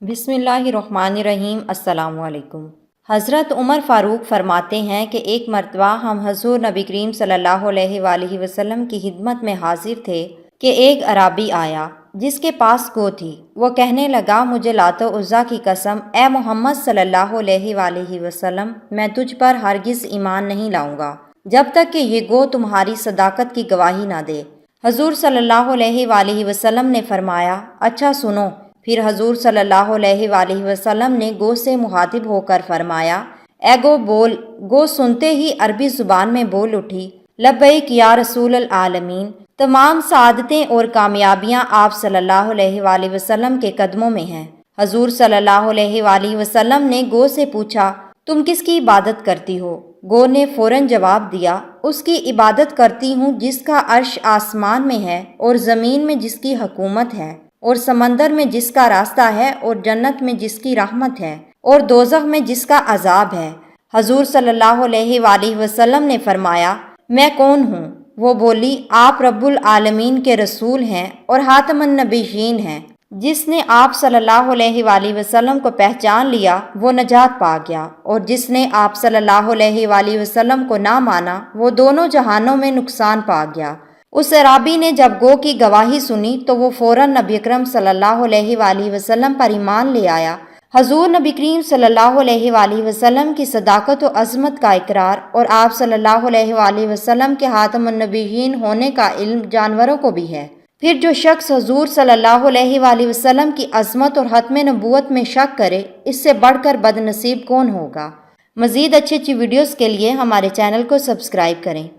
बिस्मिल्लाहिर्रहमानिर्रहीम। अस्सलाम वालेकुम। हज़रत उमर फ़ारूक फरमाते हैं कि एक मरतबा हम हज़ूर नबी करीम सल्लल्लाहु अलैहि वसल्लम की खिदमत में हाजिर थे कि एक अराबी आया जिसके पास गो थी। वो कहने लगा, मुझे लात व उज़्ज़ा की कसम, ए मोहम्मद सल्लल्लाहु अलैहि वसल्लम, मैं तुझ पर हरगिज़ ईमान नहीं लाऊंगा जब तक कि ये गो तुम्हारी सदाकत की गवाही ना दे। हज़ूर सल्लल्लाहु अलैहि वसल्लम ने फरमाया, अच्छा सुनो। फिर हजूर सल्लल्लाहु अलैहि वसल्लम ने गो से मुखातिब होकर फरमाया, ए गो बोल। गो सुनते ही अरबी ज़ुबान में बोल उठी, लब्बैक या रसूल आलमीन। तमाम सादतें और कामयाबियाँ आप सल्लल्लाहु अलैहि वसल्लम के कदमों में हैं। हजूर सल्लल्लाहु अलैहि वसल्लम ने गो से पूछा, तुम किसकी इबादत करती हो? गो ने फ़ौरन जवाब दिया, उसकी इबादत करती हूँ जिसका अर्श आसमान में है और ज़मीन में जिसकी हुकूमत है और समंदर में जिसका रास्ता है और जन्नत में जिसकी रहमत है और दोज़ख में जिसका अजाब है। हजूर सल्लल्लाहु अलैहि वसल्लम ने फरमाया, मैं कौन हूँ? वो बोली, आप रब्बुल आलमीन के रसूल हैं और हातमुन नबिय्यीन हैं। जिसने आप सल्लल्लाहु अलैहि वसल्लम को पहचान लिया वो नजात पा गया, और जिसने आप सल्लल्लाहु अलैहि वसल्लम को ना माना वो दोनों जहानों में नुकसान पा गया। उस अराबी ने जब गो की गवाही सुनी तो वो फ़ौरन नबी अकरम सल्लल्लाहु अलैहि वसल्लम पर ईमान ले आया। हजूर नबी करीम सल्लल्लाहु अलैहि वसल्लम की सदाकत व अज़मत का इकरार और आप सल्लल्लाहु अलैहि वसल्लम के हातमुन नबिय्यीन होने का इल्म जानवरों को भी है। फिर जो शख्स हजूर सल्लल्लाहु अलैहि वसल्लम की अज़मत और ख़त्म नबूवत में शक करे, इससे बढ़कर बदनसीब कौन होगा। मज़ीद अच्छी वीडियोज़ के लिए हमारे चैनल को सब्सक्राइब करें।